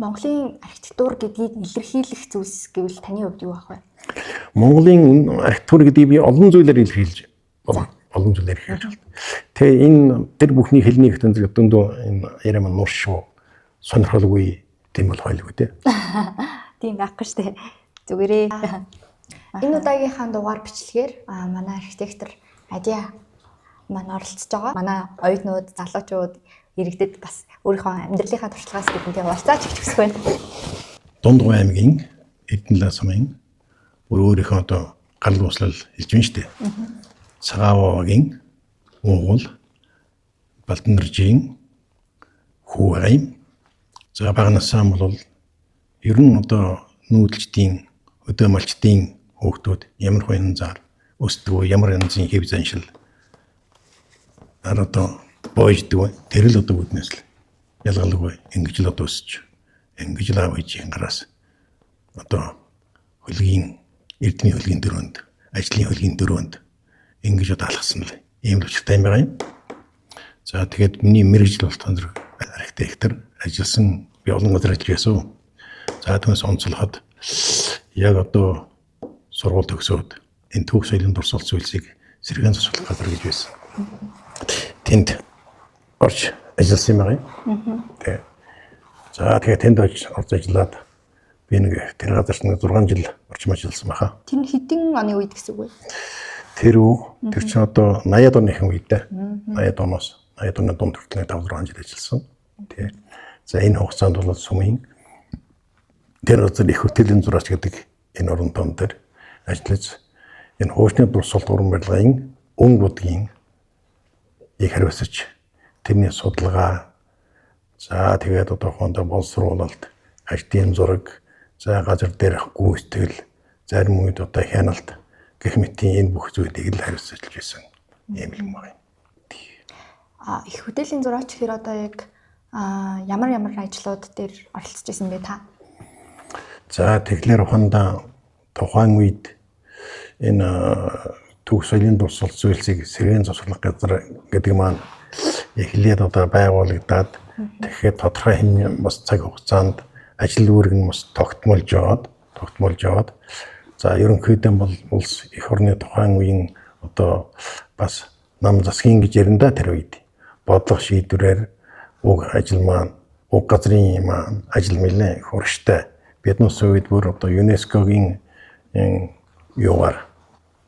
Монголын архитектур гэдгийг илэрхийлэх зүйлс гэвэл таны хувьд юу ах вэ? Монголын архитектур гэдгийг би олон зүйлээр илэрхийлж олон зүйлээр илэрхийлж байна. Тэгээ энэ тэр бүхний хэлний хэвтэн зэрэг дөндөө энэ ярим нуур шүү сонирхолгүй тийм бол хойлгүй дээ. Тийм байхгүй штэ. Зүгээрээ. Энэ удаагийнхаа дугаар бичлэгээр манай архитектор Адиа маань оролцож байгаа. Манай оюутнууд, залуучууд, иргэдэд бас өөрийнхөө амьдралынхаа туршлагаас бидэнтэй уулзаач гэж хүсэх байна. Дундгой аймгийн Эрдэнэлээ сумын өөрийнхөө одоо гал услал хэлж байна штэ. Цагааваагийн Монгол Балтнэржийн Хүүгайм за багнасаа бол ер нь одоо нүүдэлчдийн өдөөмөлчдийн хүүхдүүд ямар хойн зар өсдөг ямар янзын хэв заншил одоо боождөг тэр л одоо үднэс л ялгалгүй ингэж л одоо өсч ингэж л авчихын гараас одоо хөлгийн эрдмийн хөлгийн дөрөнд ажлын хөлгийн дөрөнд ингэж одоо алгасан л ийм л учиртай юм байгаа юм. За тэгээд миний мэргэжил бол тонор архитектор ажилласан би олон газар ажилласан. За түүнээс онцлоход яг одоо сургууль төгсөөд энэ түүх соёлын дурсгал зүйлсийг сэргээн засварлах газар гэж байсан. Тэнд орж ажилласан юм байна. Тэгээ. За тэгээд тэнд орж ажиллаад би нэг тэр газарт 6 жил орчим ажилласан баха. Тэр хэдэн оны үед гэсэн үг вэ? Тэр чинь одоо 80-аад оныхын үед дээ. 80-ад оноос 80-ад оны дунд хүртэл 5-6 жил ажилласан. Тэгээ. За энэ хугацаанд бол сумын тэр газар их хөтөлийн зураач гэдэг энэ орон тоон дээр ажиллаж энэ хуучны дурсгалт уран барилгын өн будгийн их хариуцаж тэрний судалгаа за тэгээд одоохондоо боловсруулалт ажлын зураг за газар дээрх гүйцэтгэл зарим үед одоо хяналт гэх мэтийн энэ бүх зүйлийг л хариуцаж ажиллаж байсан юм юм байна. Их хөтөлийн зураач гэхээр одоо яг ямар ажлууд дээр оролцож байсан бэ та? За тэгэхээр ухаандаа тухайн үед энэ түүх соёлын дурсгал зүйлсийг сэргээн засварлах газар гэдэг маань эхлээд одоо байгуулагдаад тэгэхээр тодорхой хэмжээний бас цаг хугацаанд ажил үүрэг нь бас тогтмолж яваад за ерөнхийдөө бол улс эх орны тухайн үеийн одоо бас нам засгийн гэж ярианда тэр үед бодлого шийдвэрээр уг ажил маань уг газрын маань ажил нэлээд их урштай биднээс үед бүр одоо ЮНЕСКОгийн юугаар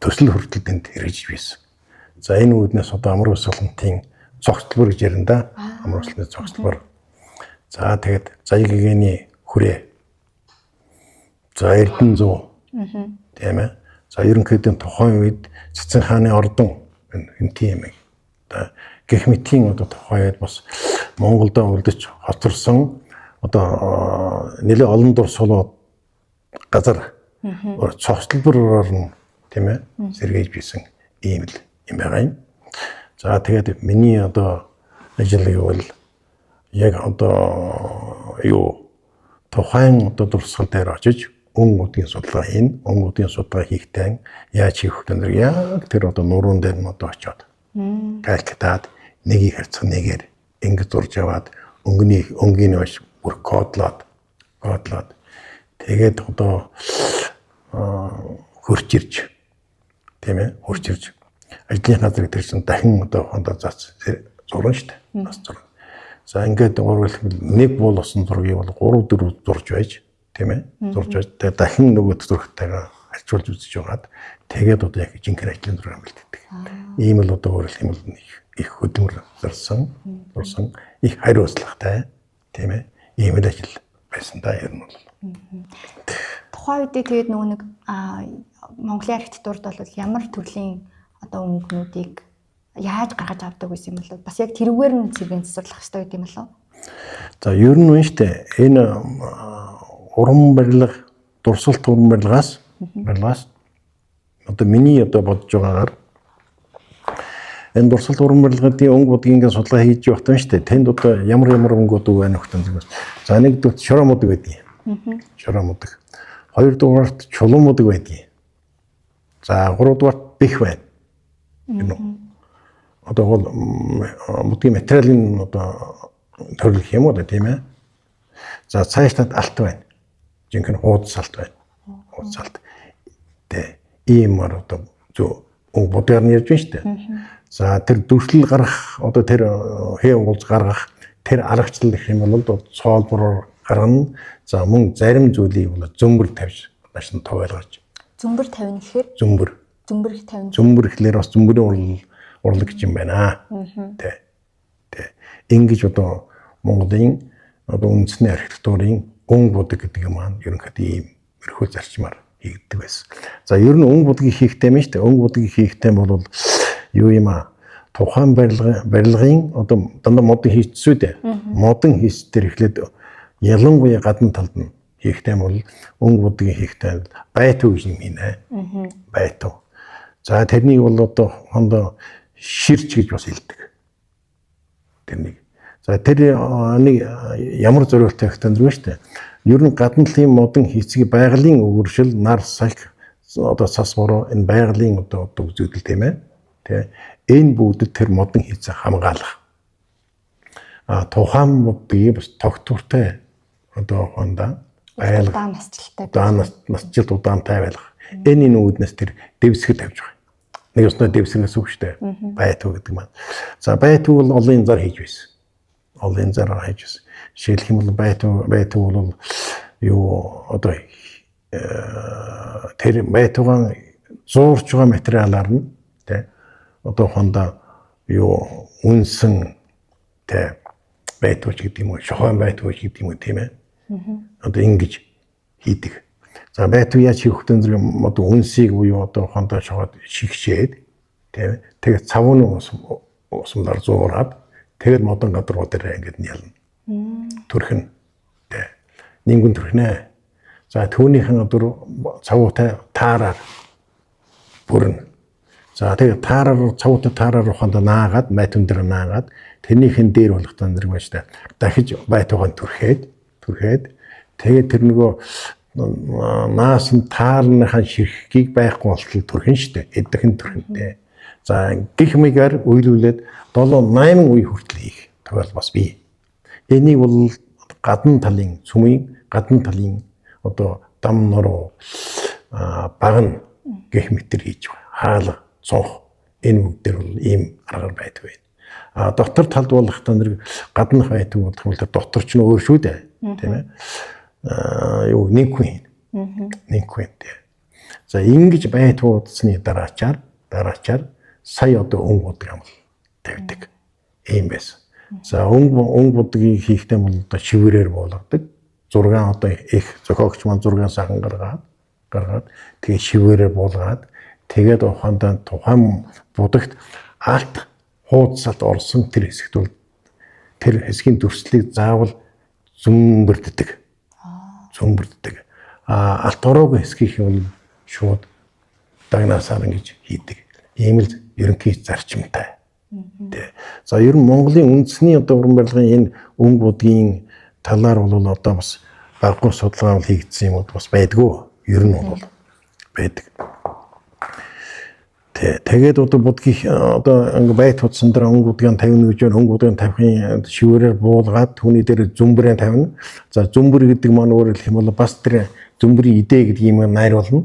төсөл хүртэл тэнд хэрэгжиж байсан. За энэ үүднээс одоо амар усалтын цогцлбор гэж ярина да. Амар усалтын цогцлбор. За тэгээд заягийн хүрээ. За Эрдэнэзүү. Тийм ээ. За ерөнхийдөө тухайн үед Цэцэн хааны ордон энэ тийм ээ. Одоо гэх мэтийн одоо тухайн үед бас Монголдо үлдэж хоцорсон одоо нэлээд олон дурсгалууд газар цогцлбороор нь тийм ээ сэргээж бисэн ийм л юм байгаа юм. За тэгээд миний одоо ажил гэвэл яг одоо тухайн одоо дурсгал дээр очиж өн будгийн судалгаа хийхдээ яаж хийх вэ гэдэг яг тэр одоо нуурын дээр нь одоо очиод калькутаад нэгийг харьцах нэгээр ингэ зурж аваад өнгийн маш бүр кодлоод тэгээд одоо хурж ирж тийм ээ ажлын газар дээр чинь дахин одоо хондоо зац зурна шүү дээ. Бас зурна. За ингээд нэг буул усан зургийг бол 3-4 зурж байж тийм ээ. Зурж байж тэгээд дахин нөгөө зургатайгаа харьцуулж үзэж байгаад тэгээд одоо яг жинхэнэ ажлын зураг бэлддэг. Ийм л одоо өөрөлдөх юм бол их хөдөлмөр зарсан их хариуцлагатай тийм ээ. Ийм л ажил байсан да ер нь бол. Тухайн үедээ тэгээд нөгөө нэг Монголын архитектурд бол ямар төрлийн одоо өнгөнүүдийг яаж гаргаж авдаг байсан юм бол бас яг тэрүүгээр нь сэргээн засварлах хэрэгтэй гэдэг юм болов? За ер нь үнэ штэ энэ уран барилга дурсгалт уран барилгаас одоо миний одоо бодож байгаагаар энэ дурсгалт уран барилгын өнгө будгийн судалгаа хийж явах юм штэ тэнд одоо ямар өнгөд байна хөхтөн зүгээс за нэгдүгээр шороо мудаг байдгийг шороо мудаг хоёрдугаарт чулуун мудаг байдгийг за гуравдугаарт бэх байна. Одоо бол модгийн материалын одоо төрөл юм уу тийм ээ. За цаашдад алт байна. Жинхэнэ хуудас алт байна. Хуудас алт. Тэ ийм одоо зөв бодгаар нь ярьж байна шүү дээ. За тэр дүрслэл гаргах одоо тэр хээ уулз гаргах тэр аргачлал гэх юм бол цоолбороор гаргана. За мөн зарим зүйлийг бол зөмбөр тавьж маш нь тойлгож. Зөмбөр тавина гэхээр зөмбөр тавина. Зөмбөр гэхлээр бас зөмбөрийн урлаг гэж юм байна. Тэ. Ингэж одоо Монголын одоо үндэсний архитектурын өнгө будаг гэдэг юм аа ерөнхийдөө ийм өрхөө зарчмаар хийгддэг байсан. За ер нь өнгө будгийг хийхтэй юм шүү дээ. Өнгө будгийг хийхтэй бол юу юм аа? Тухайн барилгын одоо дандаа модын хийцсүү дээ. Модон хийц дээр эхлээд ялангуяа гадна талд нь хийхтэй бол өнгө будгийг хийхтэй байтуу гэж юм хийнэ. Байтуу. За тэрнийг бол одоо хондоо ширч гэж бас хэлдэг. Тэрнийг. За тэр нэг ямар зориулттай ихтэй юм шүү дээ. Ер нь гадна талын модон хийцгийг байгалийн өгөршил, нар сах одоо цас бороо энэ байгалийн одоо үзэгдэл тийм ээ. Тэ энэ бүгдэд тэр модон хийцээ хамгаалах. Тухайн модыг бас тогтвортой одоо хондоо удаан насжилт удаантай байлгах. Энэ үүднээс тэр дэвсгэр тавьж байгаа. Нэг өснөө дэвсгэрээс үг штэ. Байтуу гэдэг маань. За байтуу бол олон зар хийж байсан. Олон зараар хийж байсан. Жишээлх юм бол байтуу бол юу одоо тэр байтуугаан зуурч байгаа материалаар нь тэ одоо хондоо юу үнсэн тэ байтууч гэдэг юм уу, шохон байтууч гэдэг юм уу тийм ээ. Одоо ингэж хийдэг. За байтуу яаж хийх вэ зэрэг одоо үнсийг буюу одоо хондоо шогоод шигшээд тийм ээ. Тэгээд цавууны усмаар зуураад тэгээд модон гадруу дээр ингэж ялна. Төрхөн тэ нингүн төрхнээ. За түүнийхэн одоо цавуутай таараар бүрнэ. За тэгээд таараар цавуутай таараар хондоо наагаад байтун дээр наагаад тэрнийхэн дээр болох зэрэг байж та дахиж байтуугаан түрхээд тэгээд тэр нөгөө наасан таарныхаа ширхгийг байхгүй болтол түрхэн штэ эдхэн түрхэнтэй. За гих мэгээр үйлүүлээд 7-8 үе хүртэл хийх тохиол бас бий. Энийг бол гадна талын цүмийн гадна талын одоо дам нуруу багна гэх мэтэр хийж байгаа. Хаалга, цонх энэ бүгдээр бол ийм аргаар байдаг байна. Дотор талд болох та нэр гаднах байдаг болох юм л дотор ч нь өөр шүү дээ. Тийм ээ. Юу нэг хүн. Нэг хүн дээ. За ингэж байтуудсны дараачаар сая одоо өнгө будаг юм тавьдаг. Ийм байсан. За өнгө будгийг хийхдээ бол одоо шивэрээр буулгадаг. 6 одоо их зохиогч маань 6 сахан гаргаад тэгээ шивэрээр буулгаад тэгээд ухаандаа тухайн будагт алт хуудасалт орсон тэр хэсэгт бол тэр хэсгийн дүрслэлийг заавал зөмбөрддөг. Алт ороогүй хэсгийнх нь шууд дагнасаар ингэж хийдэг. Ийм л ерөнхий зарчимтай. За ер нь Монголын үндэсний одоо уран барилгын энэ өнгө будгийн талаар бол одоо бас баггүй судалгаа хийгдсэн юм уу бас байдгүй. Ер нь бол байдаг. Тэгээд одоо будгийг одоо ингээ байт хутсан дээр өнгө будгийн 50 гэж өнгө будгийн 50-ын шивэрээр буулгаад түүний дээр зөмбөрөө тавина. За зөмбөр гэдэг маань өөрөөр хэлэх юм бол бас тэр зөмбөрийн идэ гэдэг юм найруулна.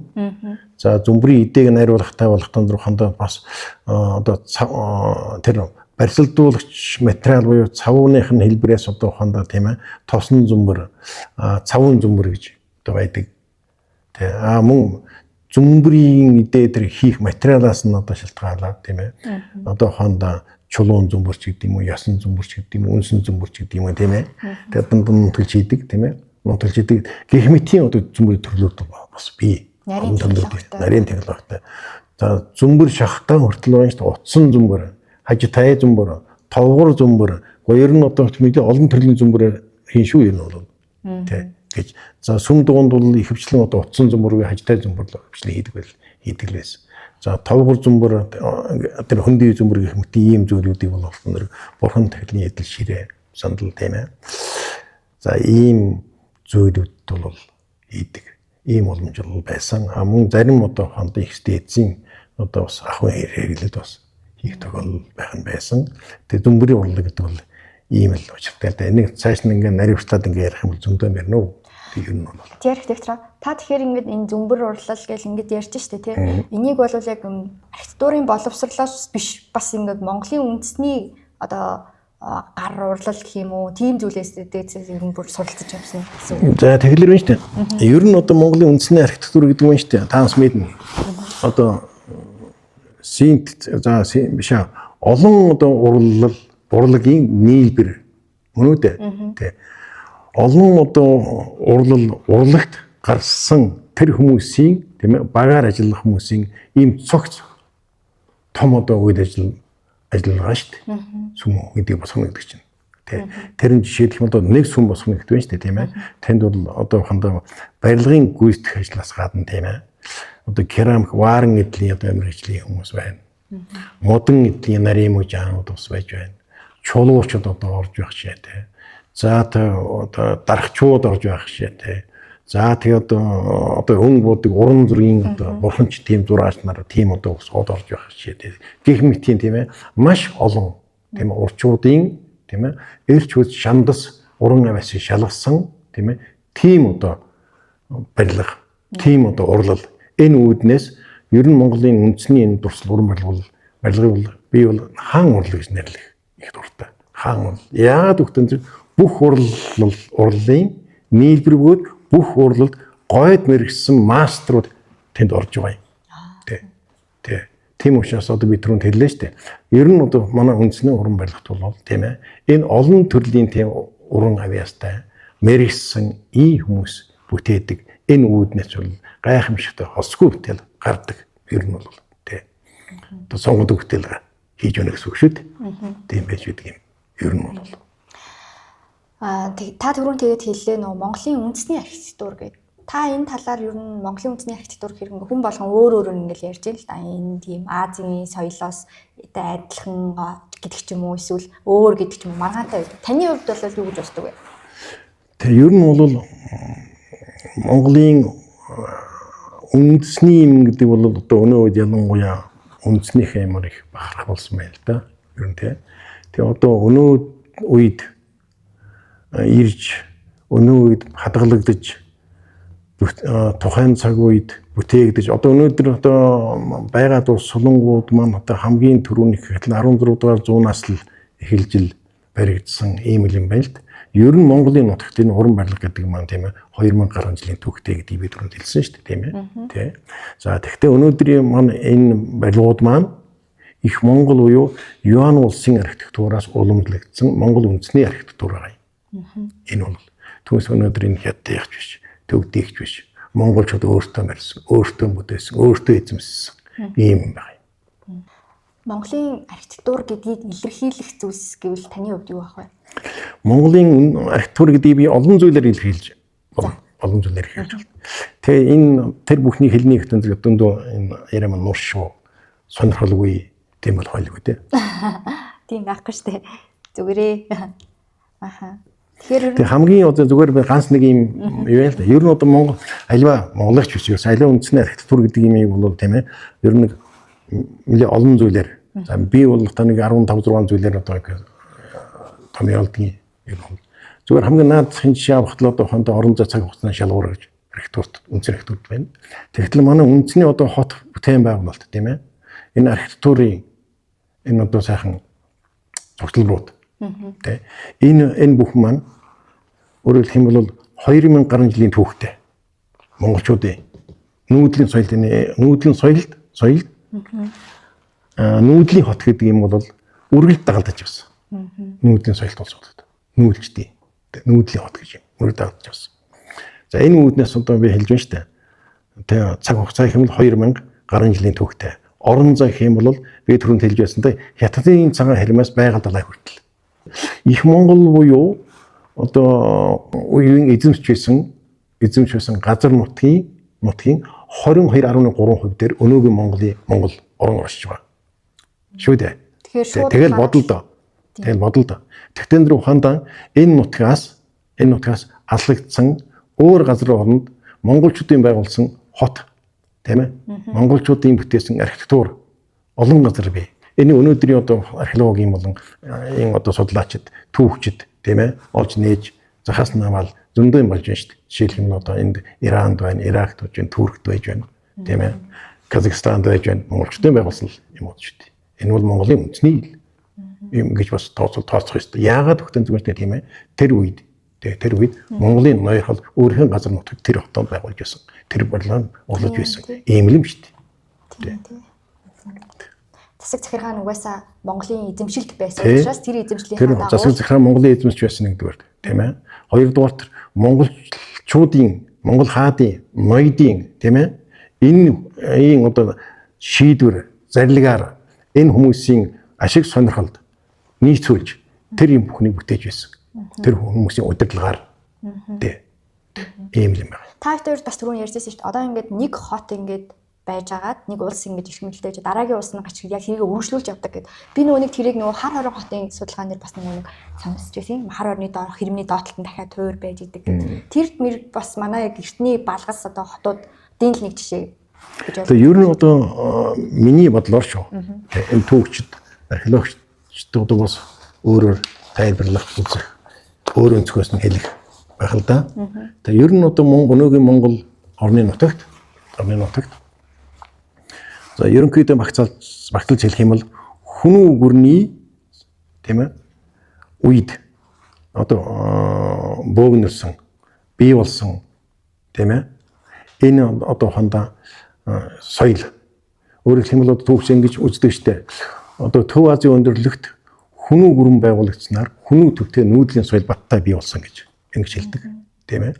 За зөмбөрийн идээг найруулахтай болох тондорхондоо бас одоо тэр барилдуулагч материал буюу цавууных нь хэлбэрээс одоо хондоо тийм ээ тосон зөмбөр цавуун зөмбөр гэж одоо байдаг. Мөн зөмбөрийн идэ дээр хийх материалаас нь одоо шалтгаалаад тийм ээ одоо хондоо чулуун зөмбөрч гэдэг юм уу, ясан зөмбөрч гэдэг юм уу, үнсэн зөмбөрч гэдэг юм уу тийм ээ. Тэгээд дунд төлж хийдэг тийм ээ. Нуталж хийдэг гэх мэтийн одоо зөмбөрийн төрлүүд бас бий. Нарийн технологитой. За зөмбөр шахтаа хүртэл байна шүү дээ. Утсан зөмбөр, хажитай зөмбөр, товгор зөмбөр, хоёр нь одоо мэдээ олон төрлийн зөмбөрөөр хийн шүү юм бол. Тэ гэж. За сүм дугунд бол ихэвчлэн одоо утсан зөмбөргүй хажитай зөмбөр л хийдэг лээс. За товгор зөмбөр тэр хөндөй зөмбөр гэх мэт ийм зүйлүүдийг бол олсон бурхан тахилын эдэл ширээ сандал тийм ээ. За ийм зүйлүүд бол хийдэг. Ийм уламжлал байсан. Мөн зарим одоо хондоо их стэйцийн одоо бас ахын хэрэглээд бас хийх тохиолдол байх нь байсан. Тэгээ зөмбөрийн урлаг гэдэг бол ийм л учиртай л да. Энийг цааш нь ингээ наривчлаад ингээ ярих юм бол зөндөө мэрнэ үү. Тэр нь бол. Тэр архитектор та тэгэхээр ингээд энэ зөмбөр урлал гэж ингээд ярьж штэ тий. Энийг бол яг архитектурын боловсрлоос биш бас ингээд Монголын үндэсний одоо гар урлал гэх юм уу тийм зүйлээс дээдсээс ер нь бүр суралцж явсан гэсэн. За тэгэхээр байна штэ. Ер нь одоо Монголын үндэсний архитектур гэдэг юм штэ. Таанс мэднэ. Одоо синт за биш олон одоо урлагийн нийлбэр мөн үү те. Олон одоо урлагт гарсан тэр хүмүүсийн тийм ээ багаар ажиллах хүмүүсийн ийм цогц том одоо үед ажиллагаа шүү дээ. Сүм гэдэг босгоно гэдэг чинь. Тэр нь жишээлх юм бол нэг сүм босгоно гэдэг байна шүү дээ тийм ээ. Танд бол одоо хандаа барилгын гүйцэтгэх ажлаас гадна тийм ээ. Одоо керамик ваарн эдлийн одоо амирчлийн хүмүүс байна. Модон эдлийн нарийн мужаанууд ус байж байна. Чулуучууд одоо орж байх шээ тийм. За одоо дарахчууд орж байх шээ тийм. За тэгээд одоо өн буудаг уран зургийн одоо бурханч тийм зураач нар тийм одоо сууд орж байх шээ. Гэх мэт тийм ээ маш олон тийм ээ урчуудын тийм ээ эрч хүч шандас уран аваас шалгасан тийм ээ тийм одоо барилга тийм одоо урлал энэ үүднээс ер нь Монголын үндэсний энэ дурсал уран барилгыг бол би бол хаан урлал гэж нэрлэх их дуртай. Хаан урлал яагаад гэвэл бүх урлалын нийлбэргүүд бүх урлалд гойд мэрэгсэн маструуд тэнд орж байгаа юм. Тийм учраас одоо би түрүүнд хэллээ шүү дээ. Ер нь одоо манай үндэсний уран барилгат бол тийм ээ. Энэ олон төрлийн тийм уран авьяастай мэрэгсэн ий хүмүүс бүтээдэг энэ үүднээс бол гайхамшигтай хосгүй бүтээл гардаг. Ер нь бол тийм. Одоо сонгод бүтээл хийж өгнө гэсэн үг шүү дээ. Тийм байж байдаг юм. Ер нь бол та түрүүн тэгээд хэллээ нөө Монголын үндэсний архитектур гэдэг. Та энэ талаар ер нь Монголын үндэсний архитектур хэрэг хүн болгон өөр ингээл ярьж байна л да. Энэ тийм Азийн соёлоос адилхан гэдэг ч юм уу эсвэл өөр гэдэг ч юм уу маргаантай байдаг. Таны хувьд бол юу гэж боддог вэ? Тэг ер нь бол Монголын үндэсний юм гэдэг бол одоо өнөө үед ялангуяа үндэснийхээ ямар их бахарх болсон байл да. Ер нь тэг одоо өнөө үед ирж өнөө үед хадгалагдаж тухайн цаг үед бүтээгдэж одоо өнөөдөр одоо байгаа дус сулангууд маань одоо хамгийн түрүүний гэхэл 16 дугаар зуунаас л эхэлж ил баригдсан ийм юм байна л да. Ер нь Монголын нутагт энэ уран барилга гэдэг маань тийм ээ 2000 гаруй жилийн түүхтэй гэдгийг би түрүүнд хэлсэн шүү дээ тийм ээ. Тэ. За тэгэхдээ өнөөдрийн маань энэ барилгууд маань их Монгол буюу Юан улсын архитектураас уламжлагдсан Монгол үндэсний архитектур байгаа юм. Энэ бол түүнээс өнөөдөр энэ хятадч биш, төвдөгч биш. Монголчууд өөртөө барьсан, өөртөө бүтээсэн, өөртөө эзэмссэн ийм байна. Монголын архитектур гэдгийг илэрхийлэх зүйлс гэвэл таны хувьд юу ах вэ? Монголын архитектур гэдгийг би олон зүйлээр илэрхийлж байна. Олон зүйлээр илэрхийлж байна. Тэгээ энэ тэр бүхний хэлний их төнцөг дөндөө энэ яриа маань нуур шүү. Сонирхолгүй тийм бол хойлгүй дээ. Тийм байхгүй штэ. Зүгээрээ. Аха. Тэгэхээр хамгийн одоо зүгээр би ганц нэг юм юу яа л да. Ер нь одоо Монгол альва монголч биш альва үндэсний архитектур гэдэг юм бол тийм ээ. Ер нь нэлээ олон зүйлээр. За би бол та нэг 15 6 зүйлээр одоо томьёолдгийн юм. Зүгээр хамгийн наад захын жишээ авахад л одоо хондоо орон зай цаг хугацааны шалгуур гэж архитектурт үндэсний архитектурт байна. Тэгэхдээ манай үндэсний одоо хот бүтээн байгуулалт тийм ээ. Энэ архитектурын энэ одоо сайхан тогтолборууд тэ энэ бүхэн маань өөрөөр хэлэх юм бол 2000 гаруй жилийн түүхтэй монголчуудын нүүдлийн соёлд нүүдлийн хот гэдэг юм бол үргэлж дагалдаж явсан. Нүүдлийн соёлт улсуудад нүүлчдээ нүүдлийн хот гэж юм үргэлж дагалдаж явсан. За энэ үүднээс одоо би хэлж байна шүү дээ. Тэ цаг хугацаа хэм 2000 гаруй жилийн түүхтэй. Орон зай хэм бол би түрүүнд хэлж байсантай хятадын цагаан хармаас байгаль далай хүртэл их Монгол буюу одоо үеийн эзэмшиж байсан газар нутгийн 22.3% дээр өнөөгийн Монгол орон оршиж байгаа. Шүү дээ. Тэгэл бодол доо. Тэгтэн дөр ухаандаа энэ нутгаас аслагдсан өөр газрын оронд монголчуудын байгуулсан хот тийм ээ. Монголчуудын бүтээсэн архитектур олон газар бий. Энэ өнөөдрийн одоо археологийн болон энэ одоо судлаачид, түүхчид тийм ээ олж нээж захаас намаал зөндөө юм болж байна шүү дээ. Жишээлх юм одоо энд Иранд байна, Иракт байж байна, Туркт байж байна. Тийм ээ. Казахстанд байж байна. Монголчуудын байгуулсан юм уу шүү дээ. Энэ бол Монголын үндэсний юм гэж бас тооцох ёстой. Яагаад өгтөн зүгээр тийм ээ. Тэр үед Монголын ноёрхол өөрхийн газар нутагт тэр хотод байгуулж байсан. Тэр борлон орлож байсан. Ийм юм шүү дээ. Засаг захиргаан угаасаа Монголын эзэмшилд байсан учраас тэр эзэмшлийн дагуу засаг захиргаан Монголын эзэмшиж байсан нэгдүгээр тийм ээ. Хоёрдугаар монголчуудын, монгол хаадын, ноёдын тийм ээ энэ одоо шийдвэр зарлагаар энэ хүмүүсийн ашиг сонирхолд нийцүүлж тэр юм бүхнийг бүтээж байсан. Тэр хүмүүсийн удирдлагаар тийм ийм юм байна. Та хоёр бас түрүүн ярьжсэн шүү дээ. Одоо ингээд нэг хот ингээд байж агаад нэг улс ингэж ихмэлдэж дараагийн улс нь гач яг тэрийг өргөжлүүлж явдаг гэд. Би нөгөө нэг тэрийг нөгөө хар хорон хотын судалгаан дээр бас нөгөө нэг сонсч байсан. Хар орны доор хэрэмний доотлолт нь дахиад туур байж идэг гэд. Тэр мэр бас манай яг эртний балгас одоо хотуудын л нэг жишээ гэж байна. Тэгээ ер нь одоо миний бодлоор шүү. Энэ түүхчид, археологчдод бас өөрөөр тайлбарлах үзэх, өөр өнцгөөс нь хэлэх байх л да. Тэгээ ер нь одоо өнөөгийн Монгол орны нутагт за ерөнхийдөө багталж хэлэх юм бол хүн гүрний тийм ээ үед одоо бөөгнөрсөн бий болсон тийм ээ энэ одоо хондоо соёл өөрөөр хэлбэл түүхч ингэж үздэг штэ одоо Төв Азийн өндөрлөгт хүн гүрэн байгуулагдсанаар хүн төвтэй нүүдлийн соёл баттай бий болсон гэж ингэж хэлдэг тийм ээ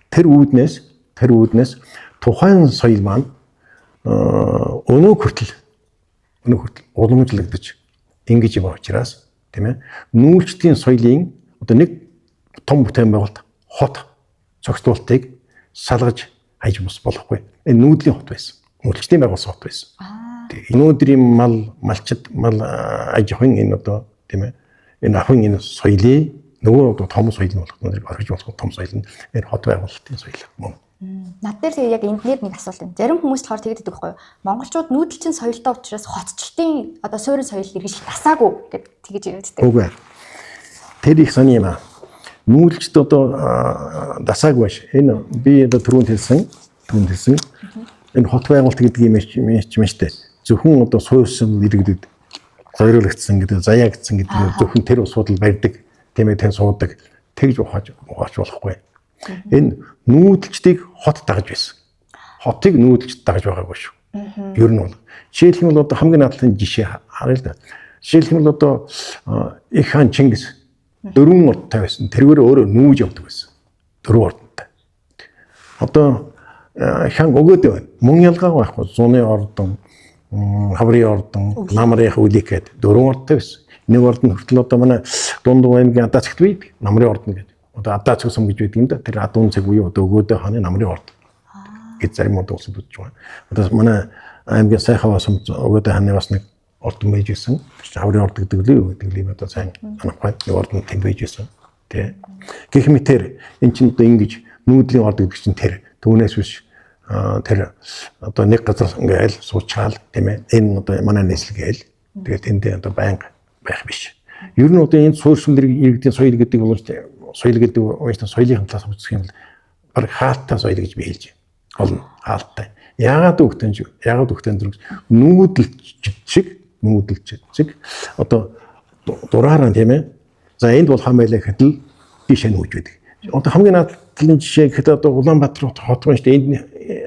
тэр үүднээс тухайн соёл маань өнөө хүртэл уламжлагдаж ингэж юм учраас тийм ээ нүүлчдийн соёлын одоо нэг том бүтээн байгуулалт хот цогцлуултыг салгаж хайж болохгүй. Энэ нүүдлийн хот байсан. Нүүлчдийн байгуулсан хот байсан. Өнөөдрийн малчид аж ахуйн энэ одоо тийм ээ энэ ахуйн энэ соёлыг нөгөө одоо том соёл нь болох орхиж болох том соёл нь энэ хот байгуулалтын соёл мөн. Над дээр тэгээ яг энд нэг асуулт юм. Зарим хүмүүс болохоор тэгээд байдаг байхгүй юу? Монголчууд нүүдэлчин соёлтой учраас хотчлтын одоо суурин соёл эргэж дасаагүй гэдэг тэгэж ярьдаг. Үгүй ээ. Тэр их сони юм аа. Нүүдэлчд одоо дасаагүй биш. Энэ би одоо түрүүнд хэлсэн энэ хот байгуулалт гэдэг юм шүү дээ. Зөвхөн одоо суурьсан иргэдэд зориулагдсан гэдэг заяагдсан гэдэг зөвхөн тэр усуудад барьдаг тийм ээ тань суудаг тэгж ухаж болохгүй. Энэ нүүдэлчдийг хот дагж байсан. Хотыг нүүдэлч дагж байгаагүй шүү. Ер нь бол. Жишээлх юм бол одоо хамгийн наадлын жишээ харъя л да. Жишээлх юм бол одоо их хаан Чингис 4 ордтой байсан. Тэргээр өөрөө нүүж явдаг байсан. 4 ордонтой. Одоо хаан өгөөд байна. Мөн ялгаа байхгүй. Зуны ордон, Хаврын ордон, Намрын хөлийг гээд 4 ордтой байсан. Нэг ордон хүртэл одоо манай Дундав аймгийн Адаа-цэгт байдаг. Намрын ордон гэдэг. Одоо Адаа-цэг сум гэж байдаг юм да. Тэр Адуун цэг буюу одоо өгөөдөө хааны Намрын ордон. Гэж зарим одоо улсууд үзэж байгаа. Одоо манай аймгийн Сайхаваа сум өгөөдөө хааны бас нэг ордон байж исэн. Хаврын ордон гэдэг л одоо сайн анхаарал нэг ордон тэнд байж исэн. Тэ. Гэх мэтэр эн чинь одоо ингэж нүүдлийн ордон гэдэг чинь тэр түүнээс биш тэр одоо нэг газар ингээл суучаал тийм ээ. Энэ одоо манай нийслэл гээл. Тэгээд тэндээ одоо байнга байх биш. Ер нь одоо энэ суурьшмал иргэдийн соёл гэдэг бол соёл гэдэг ууштай соёлын талаас үзэх юм бол баг хаалттай соёл гэж би хэлж байна. Олон хаалттай. Яагаад өгтөн зэрэг нүүдэлч шиг одоо дураараа тийм ээ. За энд бол хаан байлаа гэхэд л тийшээ нүүж байдаг. Одоо хамгийн наадлын жишээ гэхэд одоо Улаанбаатар хот байна шүү дээ. Энд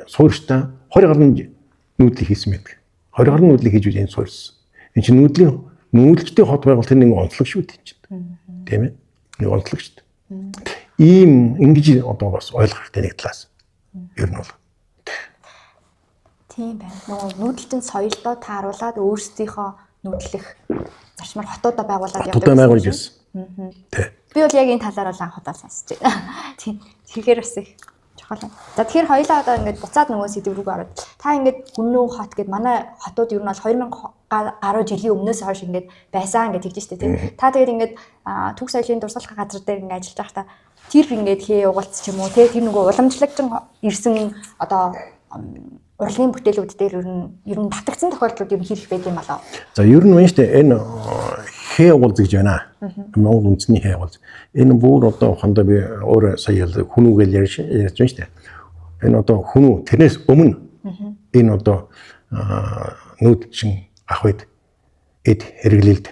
суурьштай 20 гаруй нүүдлийг хийсэн байдаг. 20 гаруй нүүдлийг хийж энэ суурьсан. Энэ чинь нүүдэлчдийн хот байгуулалт нэг онцлог шүү дээ чинь. Тийм ээ. Нэг онцлог шүү дээ. Ийм ингэж одоо бас ойлгох хэрэгтэй нэг талаас. Ер нь бол. Тийм байна. Нөгөө нүүдэлтэн соёлдоо тааруулаад өөрсдийнхөө нүүдлэх зарчмаар хотуудаа байгуулад явдаг. Хотуудаа байгуулж байсан. Тий. Би бол яг энэ талаар бол анх удаа сонсч байна. Тийм. Тэгэхээр бас их чухал. За тэгэхээр хоёлаа одоо ингээд буцаад нөгөө сэдв рүү ороод та ингээд Гүннүү хот гэд манай хотууд ер нь бол 2000 гаруй жилийн өмнөөс хойш ингээд байсан гэж тэгж штэ тийм. Та тэгээд ингээд түүх соёлын дурсгалах газар дээр ингээд ажиллаж байхдаа тэр ингээд хээ угалц ч юм уу тэр нөгөө уламжлагч ирсэн одоо урлагийн бүтээлүүд дээр ер нь татагдсан тохиолдлууд ер нь хийх байд юм болоо. За ер нь байна шүү дээ. Энэ хээ уулз гэж байна. Монгол үндэсний хээ уулз. Энэ бүр одоо ухаандаа би өөр сая хүнүүгээл ярьж байна шүү дээ. Энэ одоо хүнүү тэрнээс өмнө энэ одоо нүүдчин ах үед эд хэрэглэлд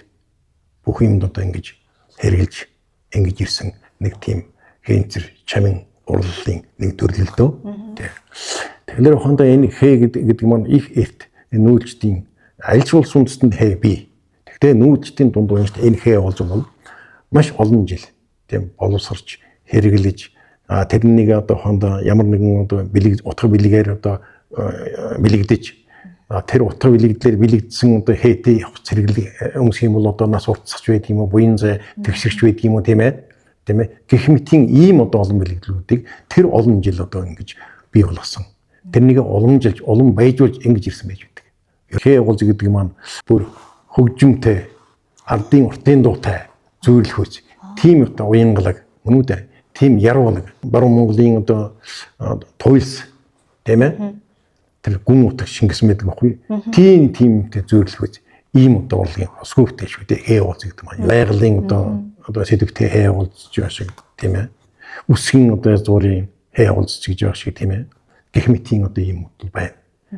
бүх юмд одоо ингэж хэрэгжилж ингэж ирсэн нэг тийм хэнцэр чамин урлалын нэг төрлөл дөө. Тэгэхээр ухаандаа энэ хээ гэдэг маань их эрт нүүлчдийн аль ч улс үндэстэнд хээ бий. Гэхдээ нүүлчдийн дунд байна шүү дээ. Энэ хээ бол маш олон жил тийм боловсрч хэрэглэж тэрнийг одоо ухаандаа ямар нэгэн одоо утга бэлгээр одоо бэлэгдэж тэр утга бэлэгдлэр бэлэгдсэн одоо хээтэй явц хэрэглэг өмсөх юм бол одоо нас уртсах байдаг юм уу, буян зай тэгшэрч байдаг юм уу тийм ээ. Гэх мэтийн ийм одоо олон бэлэгдлүүдийг тэр олон жил одоо ингэж бий болгосон. Тэрнийг улам байжуулж ингэж ирсэн байж байдаг. Хээ уулз гэдэг маань бүр хөгжимтэй, ардын уртын дуутай зүйрлэхүүц. Тийм одоо уянгалаг, өнөөдөр тийм яруулаг, баруун Монголын одоо туйлс тийм ээ. Тэр гүн утга Шингис мэддэг байхгүй. Тиймтэй зүйрлэхүүц. Ийм одоо урлагийн хосгөвтэй шүү дээ. Хээ уулз гэдэг маань. Байгалийн одоо сэдвтэй хээ уулзж байгаа шиг тийм ээ. Үсгийн одоо зургийн хээ уулзж гэж байгаа шиг тийм ээ. Гэх мэтийн одоо ийм үйл байна.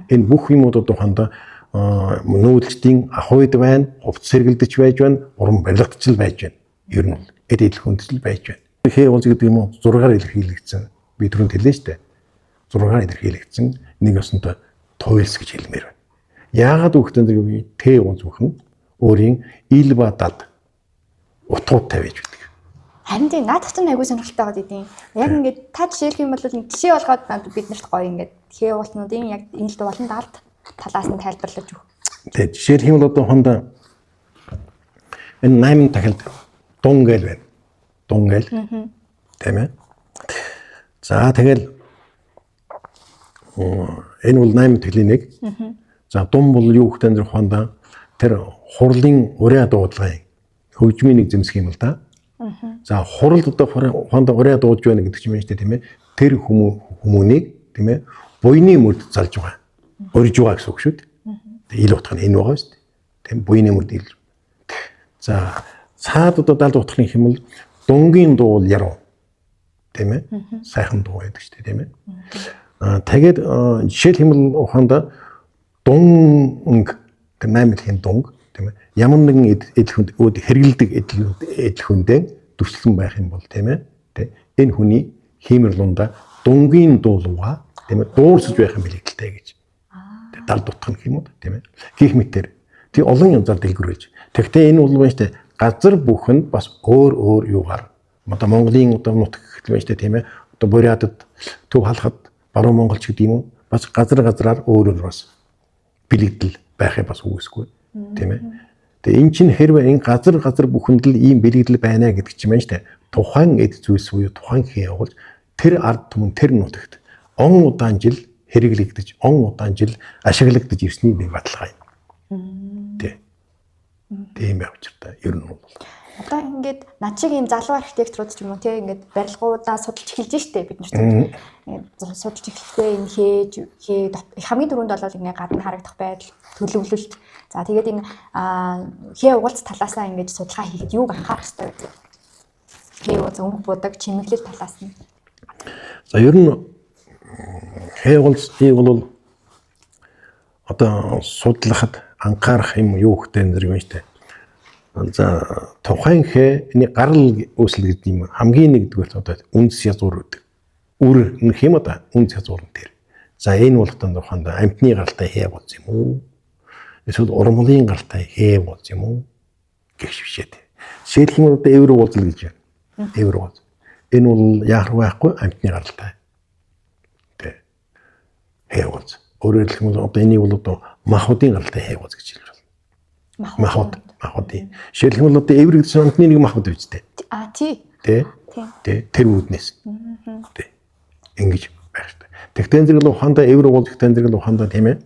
Энэ бүх юмуд одоо хандаа нүүдэлчдийн ах үед байна, хувц сэргэлдэж байж байна, уран барилгатчил байж байна. Ер нь эд идэл хүндэл байж байна. Хээ уулз гэдэг юм 6-аар илэрхийлэгдсэн. Би түрүүнд хэллээ шүү дээ. 6-аар илэрхийлэгдсэн нэг өсөнтэй туйлс гэж хэлмээр байна. Яагаад үгтэн зэрэг тэ уулз бүхэн өөрийн ил ба дад утгуудтай байж байдаг. Харин тийм наадах чинь айгүй сонирхолтой байгаад идэв. Яг ингээд та жишээлх юм бол нэг жишээ болгоод бид нарт гоё ингээд хээ уултнуудын яг энэ л болон далд талаас нь тайлбарлаж өг. Тэгээ жишээлх юм бол одоо хондоо энэ 8 тахилд дун гээл байна. Дун гээл. Тийм ээ. За тэгэл энэ бол 8 тахилын нэг. За дун бол юу гэхтэн зэрэг хондоо тэр хурлын ураа дуудлагын хөгжмийн нэг зэмсэх юм л да. За хуралд одоо хондоо ураа дуудж байна гэдэг чинь юм шүү дээ тийм ээ. Тэр хүмүүнийг тийм ээ буйны мөрд залж байгаа. Урьж байгаа гэсэн үг шүү дээ. Тэгээ ил утга нь энэ байгаа шүү дээ. Тийм буйны мөрд ил. За цаад одоо далд утганы хэмэл дунгийн дуу бол яруу. Тийм ээ. Сайхан дуу байдаг шүү дээ тийм ээ. Тэгээд жишээл хэмэл ухаанда дунг тэр 8 дэлхийн дунг тийм ээ. Ямар нэгэн эдэл хүнд хэрэгэлдэг эдэл хүндээ дүрслэн байх юм бол тийм ээ. Энэ хүний хиймэр лунда дунгийн дуулууга тийм ээ дуурсаж байх юм билэгдэлтэй гэж. Далд утгах юм уу тийм ээ. Гих мэтэр тий олон янзаар дэлгэрүүлж. Тэгвэл энэ бол байна штэ газар бүхэнд бас өөр юугаар одоо Монголын одоо нутаг гэх юм байна штэ тийм ээ. Одоо Бурятад, Төв халахад, баруун Монголч гэдэг юм уу бас газраар өөр бас бэлэгдэл байхыг бас үүсэхгүй тийм ээ. Тэгээ эн чинь хэрвээ энэ газар бүхэнд л ийм бэлэгдэл байна гэдэг чинь байна штэ. Тухайн эд зүйлс буюу тухайн хээ явуулж тэр ард түмэн тэр нутагт он удаан жил хэрэглэгдэж, он удаан жил ашиглагдаж ирсний нэг баталгаа юм. Тийм байх учиртай. Ер нь бол одоо ингээд над шиг ийм залуу архитекторууд ч юм уу тийм ингээд барилгуудаа судалж эхэлж штэ бид нарт. Ингээд судалж эхлэхдээ энэ хээ хамгийн түрүүнд бол ингээд гадна харагдах байдал төлөвлөлт. За тэгээд энэ хээ угалц талаасаа ингээд судалгаа хийхэд юуг анхаарах хэрэгтэй вэ? Хээ угалц өнгө будаг чимэглэл талаас нь. За ер нь хээ угалцыг бол одоо судлахад анхаарах юм юу гэхтэй зэрэг байна штэ. За тухайн хээний гарал үүсэл гэдэг юм хамгийн нэгдүгээр одоо үндэс язгуур үүдэг. Үр нэг юм одоо үндэс язгуур дээр. За энэ бол одоо тухайд амтны гаралтай хээ болж юм уу? Эсвэл урмлын гаралтай хээ болж юм уу? Гэх шившээд. Жишээлх юм одоо эвэр уулзал гэж байна. Эвэр уулз. Энэ бол яах байхгүй амтны гаралтай. Тэ. Хээ уулз. Өөрөөр хэлбэл одоо энийг бол одоо махуудын гаралтай хээ уулз гэж хэлж байна. Махууд. Жишээлх юм бол одоо эвэр гэсэн амтны нэг махбод үстэй. Тий. Тэ. Тэр үүднээс. Тэ. Ингэж байх хэрэгтэй. Тэгтэн зэрэг л ухаандаа эвэр уулз тэгтэн зэрэг л ухаандаа тийм ээ.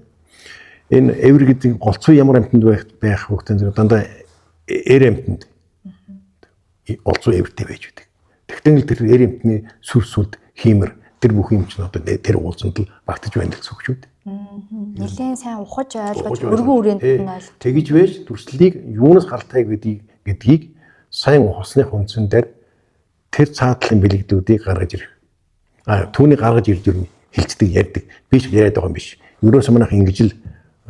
Энэ эвэр гэдэг голцоо ямар амтнд байх хөгтэн зэрэг дандаа эр амтнд. Голцоо эвэртэй байж байдаг. Тэгтэн л тэр эр амтны сүрсүүд хиймэр тэр бүх юм чинь одоо тэр уулзанд л багтаж байна гэсэн үг шүү дээ. Нилээн сайн ухаж ойлгож өргөн үрээнд нь ойлгож. Тэгж байж төрслийг юунаас галтайг гэдгийг сайн ухасны хүнсэн дээр тэр цаатлын бэлэгдүүдийг гаргаж ирэх. Түүний гаргаж ирж ирнэ хэлцдэг ярьдаг. Би ч яриад байгаа юм биш. Юурээс манайх ингэж л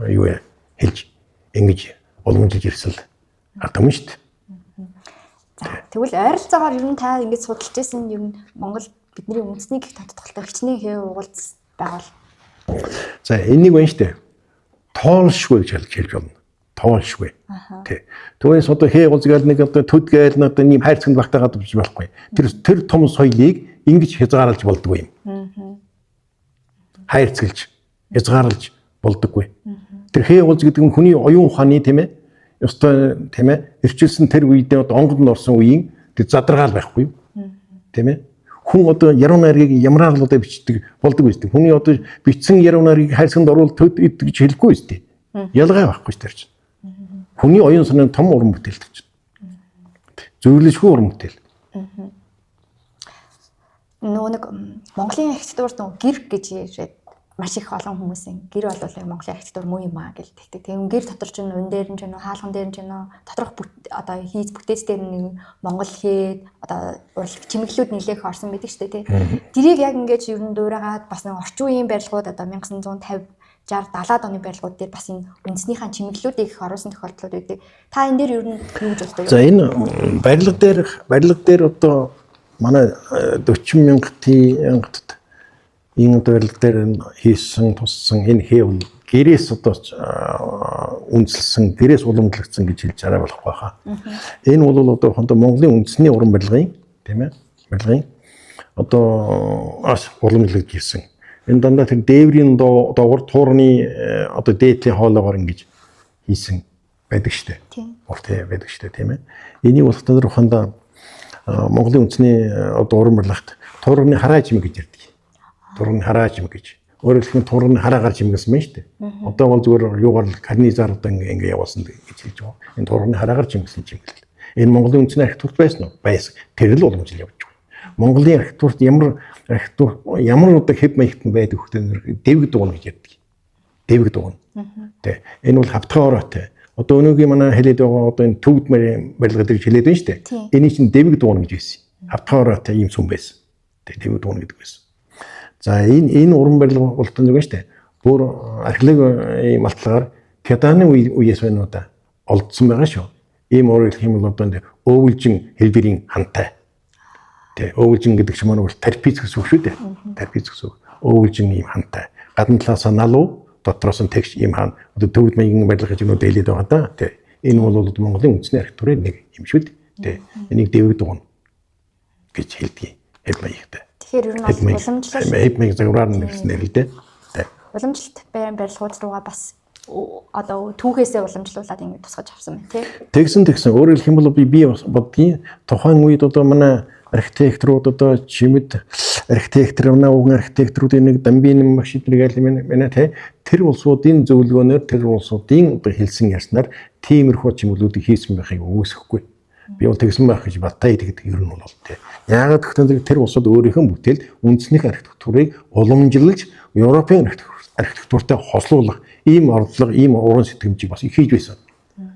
юу хэлж ингэж уламжилж ирсэл ард юм шүү дээ. За тэгвэл ойролцоогоор ер нь та ингэж судалж байсан ер нь Монгол бидний үндэсний гих тодтолтой хичнээн хэв уулз байгуул. За энийг байна шүү дээ. Тоолшгүй гэж хэлж болно. Тоолшгүй. Тий. Түүнээс одоо хээ уулзгаал нэг одоо төд гээл одоо нэм хайрцагт багтаагаад бич болохгүй. Тэр том соёлыг ингэж хязгаарлаж болдгүй юм. Хайрцаглаж, хязгаарлаж болдоггүй. Тэр хээ уулз гэдэг нь хүний оюун ухааны тийм ээ. Ёстой тийм ээ. Ирчилсэн тэр үедээ одоо онгонд орсон үеийн тэр задаргаал байхгүй юу? Тийм ээ. Хүн одоо яруу найргийг ямар аргалуудаар бичдэг болдог үстэй. Хүний одоо бичсэн яруу найргийг хайрцагт оруул төд гэж хэлэхгүй үстэй. Ялгаа байхгүй ч тэр чинь. Хүний оюун санааны том уран бүтээлдэг чинь. Зөвлөшгүй уран бүтээл. Нэг Монголын архитектурт гэр гэж яриад маш их олон хүмүүсийн гэр болвол Монголын архитектур муу юм аа гэж тэгдэг. Тэгвэл гэр дотор ч өн дээр нь ч өн хаалган дээр нь ч өн доторх одоо хийц бүтээц дээр нэг Монгол хэд одоо урлагч чимэглэлүүд нэлээх орсон байдаг шүү дээ тий. Тэрийг яг ингэж ер нь дуурайгаад бас нэг орчин үеийн барилгууд одоо 1950 60 70-аад оны барилгууд дээр бас энэ үндэснийхээ чимэглэлүүдийг их оруулсан тохиолдлууд байдаг. Та энэ дээр ер нь юу гэж боддог вэ? За энэ барилга дээр одоо манай 40 мянгад энэ барилга дээр хийсэн туссан энэ хэв гэрээс одоо үндэслсэн гэрээс уламжлагдсан гэж хэлж арай болох байхаа. Энэ бол одоо Монголын үндэсний уран барилгын тийм ээ барилгын одоо уламжлагдж ирсэн. Энэ дандаа тэр дээврийн доогор туурны одоо дээдлийн хоолоогоор ингэж хийсэн байдаг штэ. Урт байдаг штэ тийм ээ. Энийг болох тэр ухаандаа Монголын үндэсний одоо уран барилгад туурны хараа чимэг гэж ярьдаг. Туурны хараа чимэг гэж. Өөрөөр хэлбэл туурны хараагаар чимгэлсэн байна штэ. Одоо бол зүгээр юугаар карнизаар одоо ингэ явуулсан гэж хэлж байгаа. Энэ туурны хараагаар чимгэлсэн чимгэл. Энэ Монголын үндэсний архитектурт байсан уу? Байсан. Тэр л уламжил явж байгаа. Монголын архитектурт ямар одоо хэв маягтан байдаг хөтөн дэвэг дугна гэж ярьдаг. Дэвэг дугна. Тэ. Энэ бол хавтгай ороотой. Одоо өнөөгийн манай хэлээд байгаа одоо энэ төвд барилга дээр хэлээд байна шүү дээ. Эний чинь дэвэг дугна гэж байсан. Хавтгай ороотой ийм сүм байсан. Тэ дэвэг дугна гэдэг байсан. За энэ уран барилга болтон зүг шүү дээ. Бүр археологийн малтлагаар Кеданы үеэс байна уу да олдсон байгаа шүү. Ийм өөрөөр хэлэх юм бол одоо өвөлжин хэлбэрийн хантай. Тэ өвөлжин гэдэг чинь манай бол тарпиц гэсэн үг шүү дээ. Тарпиц гэсэн үг. Өвөлжин ийм хантай. Гадна талаасаа налуу дотроос нь тэгш ийм хаан одоо төвд маягийн барилга гэж нүүд хэлээд байгаа да. Тэ энэ бол Монголын үндэсний архитектурын нэг юм шүү дээ. Тэ энийг дэвэг дугна гэж хэлдэг. Хэв маягтай. Тэгэхээр ер нь уламжлалт хэв маяг загвараар нэгснээр л дээ. Тэ. Уламжлалт барилгууд руугаа бас одоо түүхээсээ уламжлуулаад ингэ тусгаж авсан байна тий. Тэгсэн өөрөөр хэлэх юм бол би бодгийн тухайн үед одоо манай архитекторууд одоо чимэд архитектор манай уган архитекторуудын нэг дамбийн багш эднэргээл мэнэ тий. Тэр улсуудын зөвлөгөөнөөр тэр улсуудын одоо хэлсэн ярьснаар тиймэрхүү чимэглүүдийг хийсэн байхыг үүсэхгүй. Би бол тэгсэн байх гэж баттай гэдэг ер нь бол тий. Яагаад гэвэл тэр улсууд өөрийнхөө бүтээл үндэснийх архитектурыг уламжлалж Европын архитектуртай хослуулах ийм орлого, ийм уран сэтгэмжийг бас их хийж байсан.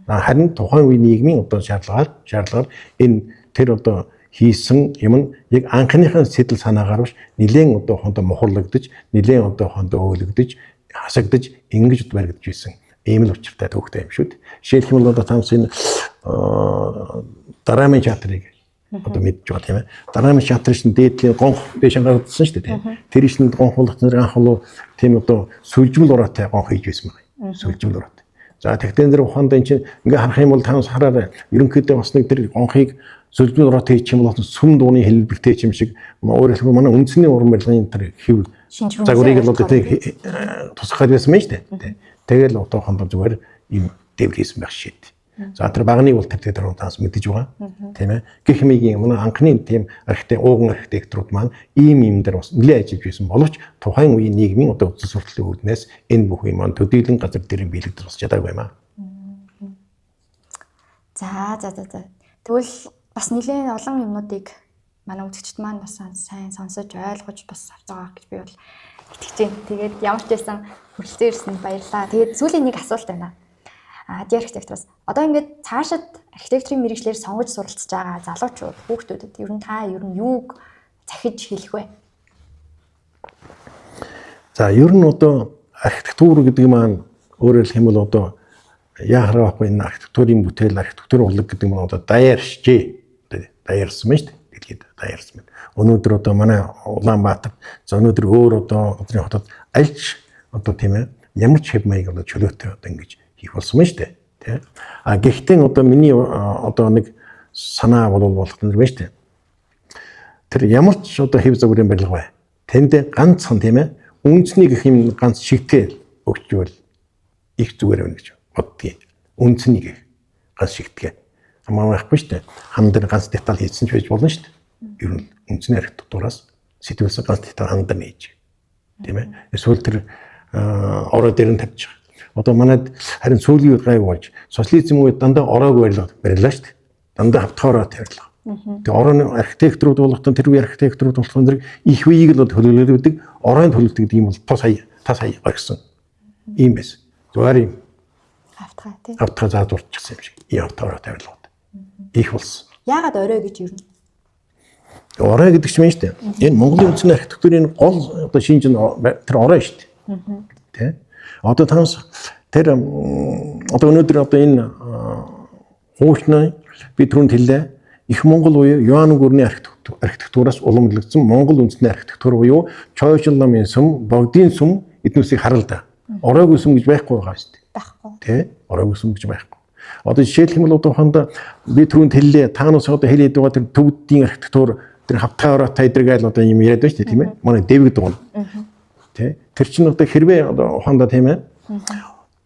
Харин тухайн үеийн нийгмийн одоо шаардлагаар энэ тэр одоо хийсэн юм нь яг анхныхаа сэтэл санаагаар биш нэлээд одоо хондоо мухарлагдаж, нэлээд одоо хондоо өөлөгдөж, хасагдаж, ингэж баригдаж байсан. Ийм л учиртай төвхтэй юм шүү дээ. Жишээлх юм бол одоо таамс энэ Дарамын театрыг одоо мэдж байгаа тийм ээ. Дарамын театрын шин дээдлийн гонх дэш гаргадсан шүү дээ тийм. Тэр шин гонх болгоцноор анх бол тийм одоо сүлжмэл ураатай гонх хийж байсан байна. Сүлжмэл ураатай. За тэгтэн дээр ухаанд энэ чинь ингээ харах юм бол таамс хараарай. Ерөнхийдөө бас нэг тэр гонхыг сүлжмэл ураатай хийчих юм бол сүм дууны хэлбэртэй юм шиг өөрөөр хэлбэл манай үндэсний уран барилгын тэр хэв загварыг л одоо тийм тусгахад байсан байна шүү дээ. Тэгэл одоохондоо зүгээр ийм дэвэр хийсэн байх шийд. За тэр багныг бол тэр дээр таамс мэдэж байгаа. Тийм ээ. Гэх мэгийн манай анхны тийм уган архитекторууд маань ийм дээр бас нэлээд ажиллаж байсан боловч тухайн үеийн нийгмийн одоо үзэл сурталын үүднээс энэ бүх юм маань төдийлөн газар дээрийн биелэгдэж бас чадаагүй юм аа. За. Тэгвэл бас нэлээд олон юмнуудыг манай үзэгчд маань бас сайн сонсож ойлгож бас авч байгаа гэж би бол итгэж байна. Тэгээд ямар ч байсан хүрэлцэн ирсэнд баярлалаа. Тэгээд сүүлийн нэг асуулт байна. Ди архитектураас одоо ингээд цаашид архитектурын мэргэжлэр сонгож суралцж байгаа залуучууд, хүүхдүүдэд ер нь юуг захиж хэлэх вэ? За ер нь одоо архитектур гэдэг маань өөрөөр хэлэх юм бол одоо яахарахгүй энэ архитектурын бүтээл, архитектурын урлаг гэдэг нь одоо даяаршжээ. Даяарсан байна шүү дээ. Дэлхийд даяарсан байна. Өнөөдөр одоо манай Улаанбаатар за өнөөдөр өөр одоо одны хотод альч одоо тийм ээ ямар ч хэв маяг одоо чөлөөтэй одоо ингэж хийх болсон байна шүү дээ. Тэ. А гэхдээ одоо миний одоо нэг санаа болох нь байна шүү дээ. Тэр ямар ч одоо хэв загварын барилга бай. Тэнд ганцхан тийм ээ үнцний гэх юм ганц шигтгэл өгчвөл их зүгээр байна гэж боддгийг. Үнцний гэх ганц шигтгэл хамаа байхгүй шүү дээ. Хан дээр ганц деталь хийсэн ч байж болно шүү дээ. Ер нь үнцний архитектураас сэтгүүлсэн ганц деталь хан дээр нээж. Тийм ээ. Эсвэл тэр ороо дээр нь тавьчих. Одоо манайд харин сүүлийн үед гайг болж социализм үед дандаа ороог барилаа шүү дээ. Дандаа хавтахаараа тавирлаа. Тэгээ орооны архитектурууд болгохтон тэр үе архитектурууд болгохын зэрэг их үеийг л төлөвлөдөг, оройн төлөвлөдөг гэдэг юм бол та сая гаргасан. Ийм байсан. Зүгээр юм. Хавтгаа заадуурчихсан юм шиг. Ийм хавтаараа тавирлаа. Их болсон. Яагаад орой гэж юу? Орой гэдэг чинь шүү дээ. Энэ Монголын үндсэн архитектурын гол одоо шинж нь тэр орой шүү дээ. Тэ? Одоо танаас тэр одоо өнөөдөр одоо энэ хуучны би түрүүнд хэллээ. Их Монгол буюу Юан гүрний архитектураас уламжлагдсан Монгол үндэсний архитектур буюу Чойшил намын сүм, Богдын сүм эднүсийг харалда. Оройгүй сүм гэж байхгүй байгаа шүү дээ. Байхгүй. Тэ? Оройгүй сүм гэж байхгүй. Одоо жишээлх юм бол одоо ухаанда би түрүүнд хэллээ. Таанаас одоо хэлээд байгаа тэр төвдийн архитектур тэр хавтаараа тайдргаал одоо юм яриад байна шүү дээ, тийм ээ? Манай дэвэг дуун. Тэ? Тэр чинь одоо хэрвээ одоо ухаанда тийм ээ?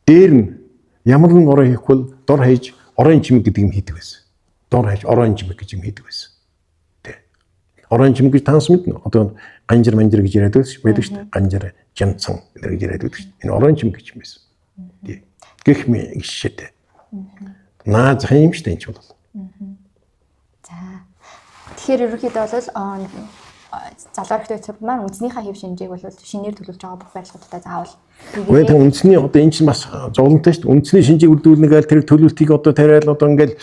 Дээр нь ямар нэгэн орой хийхгүй дор хаяж оройн чимэг гэдэг юм хийдэг байсан. Дор хаяж оройн чимэг гэж юм хийдэг байсан. Тэ. Оройн чимэг гэж таанаас мэднэ. Одоо ганжир манжир гэж яриад байдаг шүү дээ. Ганжир, жамцсан гэж яриад байдаг шүү дээ. Энэ оройн чимэг гэж юм байсан. Тий. Гэх мэт гişэтэй. Наа зах юм шүү дээ энэ ч бол. За. Тэгэхээр ерөнхийдөө бол залуу архитектур маань үндснийхээ хэв шинжийг бол шинээр төлөвлөж байгаа бүх барилгуудаа заавал үгүй тэр үндсний одоо энэ чинь бас зовлонтой шүү дээ. Үндсний шинжийг үрдүүлнэгээл тэр төлөвлөлтийг одоо тариал одоо ингээл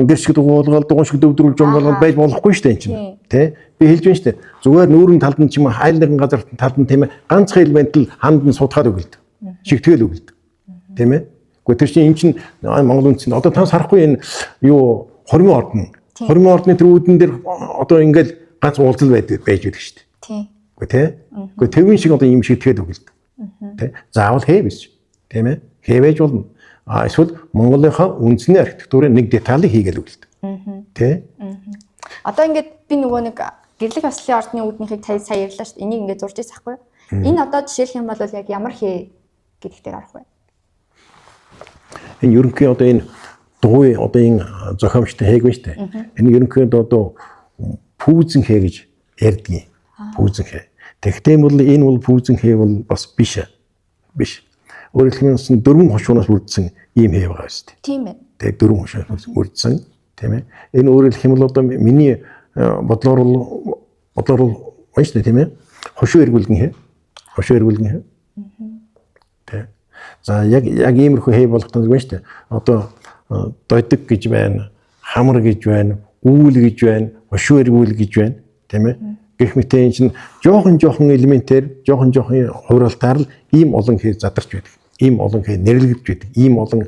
гэршиг дугуулгаал дугуйшиг дөвдрүүлж байгаа байж болохгүй шүү дээ энэ чинь. Тэ? Би хэлж байна шүү дээ. Зүгээр нүүрэн талд нь ч юм уу хайл нэгэн газар талд нь тийм ээ ганцхан элемент л ханд нь суудгаад өгөлд. Шигтгэл өгөлд. Тийм ээ? Гэхдээ тэр чинь энэ чинь Монгол үндсэнд одоо танаас харахгүй энэ юу хормын ордон. Хормын ордны тэр үүдэн дээр одоо ингээл ганц уулзал байж байдаг шүү дээ. Тийм. Үгүй тий. Үгүй тэвэн шиг одоо юм шигтгэл өгөлд. Тэ. Заавал хээ биш. Тийм ээ. Хэвэж болно. Эсвэл Монголынхаа үндэсний архитектурын нэг деталийг хийгээл өгөлд. Тэ. Одоо ингээд би нөгөө нэг гэрлэх ёслолын ордны үүднийхийг сая ярьлаа шүү дээ. Энийг ингээд зурж ирсэн байхгүй юу? Энэ одоо жишээлх юм бол яг ямар хээ гэдэгтэй арах вэ? Энэ ерөнхий одоо энэ дугуй одоо энэ зохиомжтой хээг байна шүү дээ. Энэ ерөнхий одоо пүүзэн хээ гэж ярьдгийг. Пүүзэн хээ. Тэгтээ бол энэ бол пүүзэн хээ бол бас биш. Биш. Өөрөөр хэлбэл дөрвөн хошуунаас бүрдсэн ийм хээ байгаа шүү дээ. Тийм ээ. Тэг дөрвөн хошуунаас бүрдсэн, тийм ээ. Энэ өөрөөр хэлбэл одоо миний бодлоор байна шүү дээ, тийм ээ. Хошуу эргүүлгэн хээ. Хошуу эргүүлгэн хээ. Тэг. За яг иймэрхүү хээ болох нь байна шүү дээ. Одоо дойдог гэж байна, хамар гэж байна, үүл гэж байна, хошуу эргүүл гэж байна, тийм ээ. Гэх мэт энэ чинь жоохон элементээр жоохон хувиралтаар л ийм олон хээ задарч байдаг. Ийм олон хээ нэрлэгдэж байдаг. Ийм олон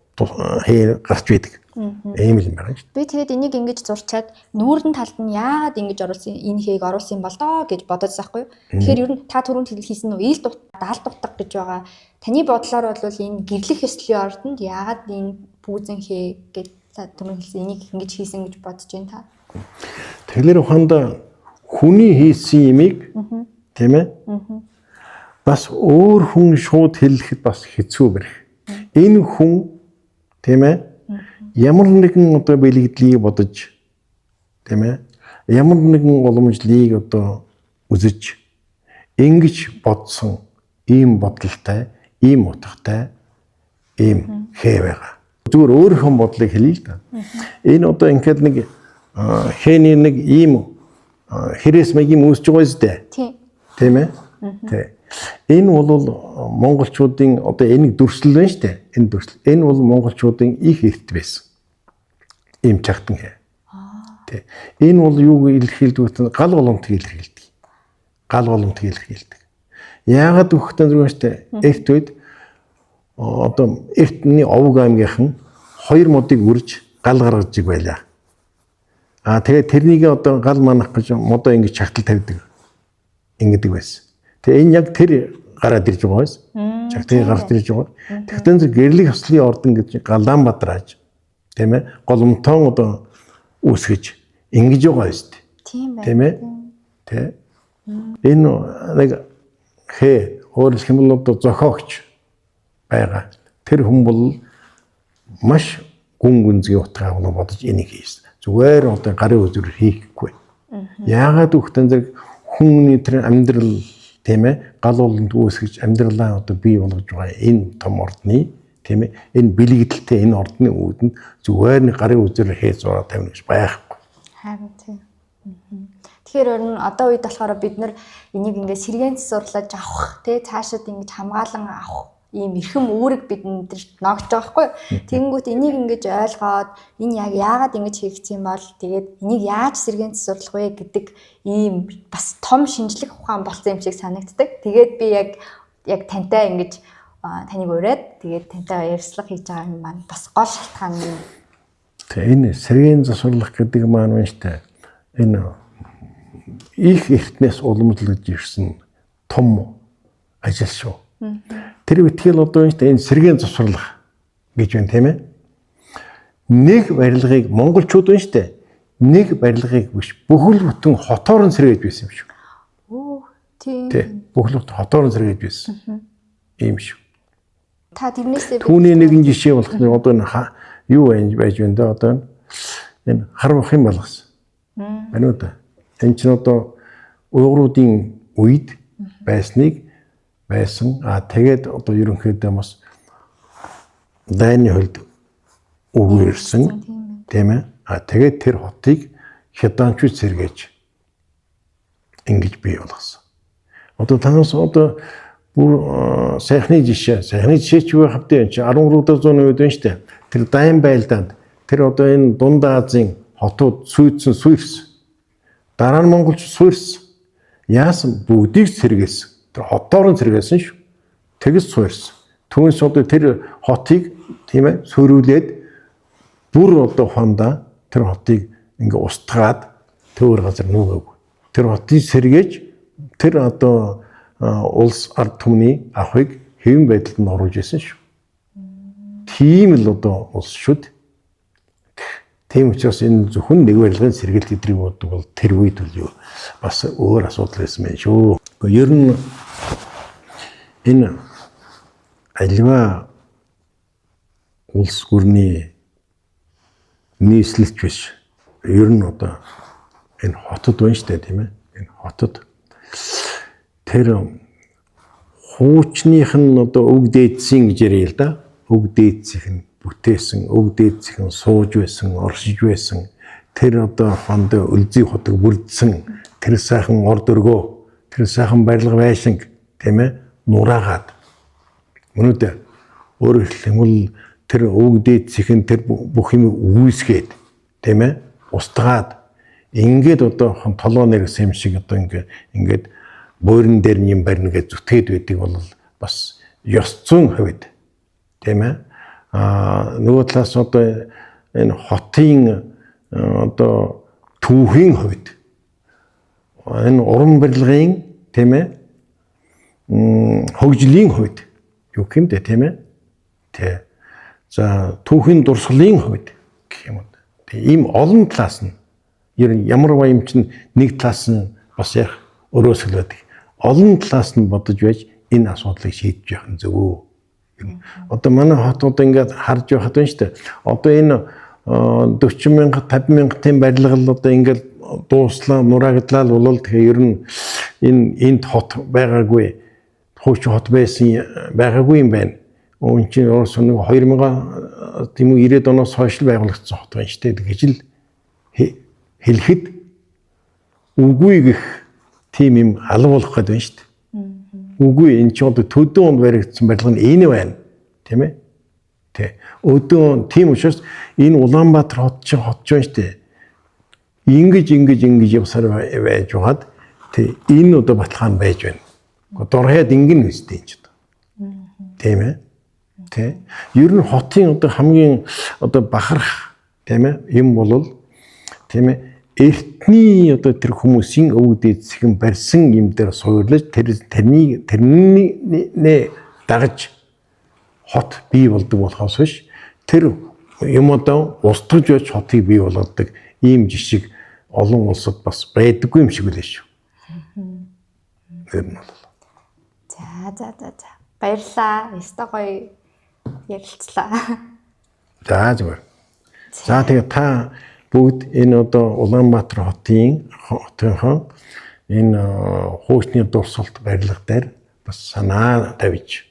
хээ гарч байдаг. Ийм л юм байна шүү. Би тэгээд энийг ингэж зурчаад нүүрэн талд нь яагаад ингэж оруулсан энэ хээг оруулсан бол доо гэж бодож байхгүй юу? Тэгэхээр ер нь та түрүүнд хэлсэн нь ил даалт дутаг гэж байгаа. Таны бодлоор бол энэ гэрлэх ёслолын ордонд яагаад энэ пүүзэн хээ гэж түрүүнд хэлсэн энийг ингэж хийсэн гэж бодож байна та? Тэгэхээр ухаанда хүний хийсэн юмыг тийм ээ бас өөр хүн шууд хэлэхэд бас хэцүү бэрх. Энэ хүн тийм ээ ямар нэгэн одоо бэлэгдлийг бодож тийм ээ ямар нэгэн уламжлалыг одоо үзэж ингэж бодсон ийм бодолтой, ийм утгатай ийм хээ байгаа. Зүгээр өөрийнхөө бодлыг хэлье л да. Энэ одоо ингээд нэг хээний нэг ийм Хэрээс маягийн үүсэж байгаа зү. Тийм ээ. Тий. Энэ бол монголчуудын одоо энийг дүрслэл байна шүү дээ. Энэ дүрслэл. Энэ бол монголчуудын их эрт байсан. Ийм чагтан хэ. Тий. Энэ бол юуг илэрхийлдэг вэ? Гал боломтыг илэрхийлдэг. Гал боломтыг илэрхийлдэг. Яагаад өгөхтэн зүгээрээ шүү дээ. Эрт үед одоо эртний овг аймгийнхан 2 модыг үрж гал гаргаж иг байлаа. Тэгээд тэрнийг одоо гал манах гэж модоо ингэж чагтал тавьдаг. Ингэдэг байсан. Тэгээ энэ яг тэр гараад ирж байгаа байсан. Чагтыг гараад ирж байгаа. Тэгтэн зэрэг гэрлэг хослын ордон гэж Галаанбаатар ааж тийм ээ голомтон одоо үүсгэж ингэж байгаа юм шүү дээ. Тийм ээ. Тэ. Энэ нэг өөрөлдөх юм бол одоо зохиогч байгаа. Тэр хүн бол маш гүн гүнзгий утгаа бодож энийг хийсэн. Зүгээр одоо гарын үзүүр хийхгүй. Яагаад үхтэн зэрэг хүний тэр амьдрал тийм ээ гал болонд үүсгэж амьдралаа одоо бий болгож байгаа энэ том ордны тийм ээ энэ бэлэгдэлтэй энэ ордны үүдэнд зүгээр нэг гарын үзүүр хийж байгаа тавина гэж байхгүй. Харин тийм. Тэгэхээр өөрн одоо үед болохоор бид нар энийг ингээд сэргээн засварлаж авах тий цаашид ингэж хамгаалan авах ийм эрхэм үүрэг бидэнд ногж байгаа хгүй. Тэгэнгүүт энийг ингэж ойлгоод энэ яг яагаад ингэж хийгдсэн бол тэгээд энийг яаж сэргээн засварлах вэ гэдэг ийм бас том шинжлэх ухаан болсон юм шиг санагддаг. Тэгээд би яг тантай ингэж таныг ураад тэгээд тантай ярьслах хийж байгаа юм маань бас гол шалтгаан юм. Тэгээ энэ сэргээн засварлах гэдэг маань байна штэ. Энэ их эртнээс уламжлагдж ирсэн том ажил шүү. Тэр үтгэл одоо энэ сэргээн засварлах гэж байна тийм ээ. Нэг барилгыг монголчууд байна шүү дээ. Нэг барилгыг биш бүхэл бүтэн хотоор нь сэргээж байсан юм шүү. Тийм. Бүхэл бүтэн хотоор нь сэргээж байсан. Ийм шүү. Та тэрнээсээ түүний нэгэн жишээ болох нь одоо энэ юу байж байна да одоо энэ харвах юм болгосон. Байна уу да. Энэ ч одоо уйгуруудын үед байсан. Тэгээд одоо ерөнхийдөө бас дайны хөлд өгөрсөн тийм ээ. Тэгээд тэр хотыг хятадчууд сэргээж ингэж бий болгосон. Одоо танаас одоо бүр сайхны жишээ ч юу хавтай энэ 13-р зууны үед байна шүү дээ. Тэр дайн байлдаанд тэр одоо энэ Дунд Азийн хотууд суурьсан. Дараа нь монголч суурьсан. Яасан бүгдийг сэргээсэн. Тэр хотоор нь сэргээсэн шүү. Тэгс суурьсан. Түүнээс одоо тэр хотыг тийм ээ сөрүүлээд бүр одоо хондоо тэр хотыг ингээ устгаад төөр газар нүгэв. Тэр хотыг сэргээж тэр одоо улс ард түмний авахыг хэвэн байдалд нь оруулж исэн шүү. Тийм л одоо улс шүү. Тийм учраас энэ зөвхөн нэг барилгын сэргэлт гэдрийг боддог бол тэр үед л юу бас өөр асуудал байсан байх шүү. Ер нь энэ аливаа улс гүрний нийслэлч биш. Ер нь одоо энэ хотод байна шүү дээ тийм ээ. Энэ хотод тэр хуучных нь одоо өг дээдсийн гэж ярил л да. Өг дээдсийнх нь бүтээсэн, өг дээдсийнх нь сууж байсан, оршиж байсан. Тэр одоо хондоо өлзий хотог бүрдсэн. Тэр сайхан орд өргөө, тэр сайхан барилга байшинг тийм ээ нураагаад. Өнөөдөр өөрөөр хэлбэл тэр өг дээдсийнх нь тэр бүх юм үүсгээд тийм ээ устгаад ингээд одоо толгоо нэрсэн юм шиг одоо ингээд буурин дээр юм барина гэж зүтгээд байдаг бол бас ёс зүйн хувьд тийм ээ нөгөө талаас одоо энэ хотын одоо түүхийн хувьд энэ уран барилгын тийм ээ хөгжлийн хувьд юу юм бэ тийм ээ тэ за түүхийн дурсгалын хувьд гэх юм уу ийм олон талаас нь ер нь ямар баям чинь нэг талаас нь бас яг өрөөсгөл байдаг олон талаас нь бодож байж энэ асуудлыг шийдэж явах нь зөв. Одоо манай хотод ингээд харж байхад байна шүү дээ. Одоо энэ 40 мянга 50 мянгатын барилга л одоо ингээд дууслаа нураагдлаа л бол тэгэхээр ер нь энд хот байгаагүй хуучин хот байсан байгаагүй юм байна. Өн чинь орос нэг 2000 тийм үү 90-ад оноос хойш л байгуулагдсан хот байна шүү дээ гэж л хэлэхэд үгүй гэх тийм юм алга болох гэдэг байна шүү дээ. Үгүй энэ ч одоо төдөө онд баригдсан барилга нь энэ байна. Тийм ээ? Тэ. Өдөө тийм учраас энэ Улаанбаатар хот ч байна шүү дээ. Ингэж явсаар байж байгаад тэ энэ одоо баталгаа байж байна. Дорхойд ингэн үстэй юм ч одоо. Тийм ээ? Тэ. Ер нь хотын одоо хамгийн одоо бахарх тийм ээ юм бол тийм ээ эртний одоо тэр хүмүүсийн өвөг дээдсхэн барьсан юм дээр суурлаж тэрний дагаж хот бий болдог болохоос биш тэр юм одоо устгаж байж хотыг бий болгодог ийм жишг олон улсад бас байдаггүй юм шиг үлээ шүү. Тэр нь бол. За. Баярлалаа. Өстой гоё ярилцлаа. За зүгээр. За тэгээ та бүгд энэ одоо Улаанбаатар хотынхон энэ хуучны дурсгалт барилга дээр бас санаа тавьж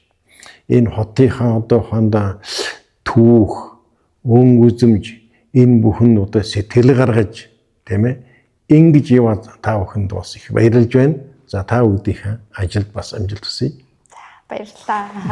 энэ хотынхаа одоо хондоо түүх, өн үзэмж энэ бүхэн одоо сэтгэл гаргаж тийм ээ ингэж яваад та бүхэнд бас их баярлж байна. За та бүгдийнхээ ажилд бас амжилт хүсье. Баярлалаа.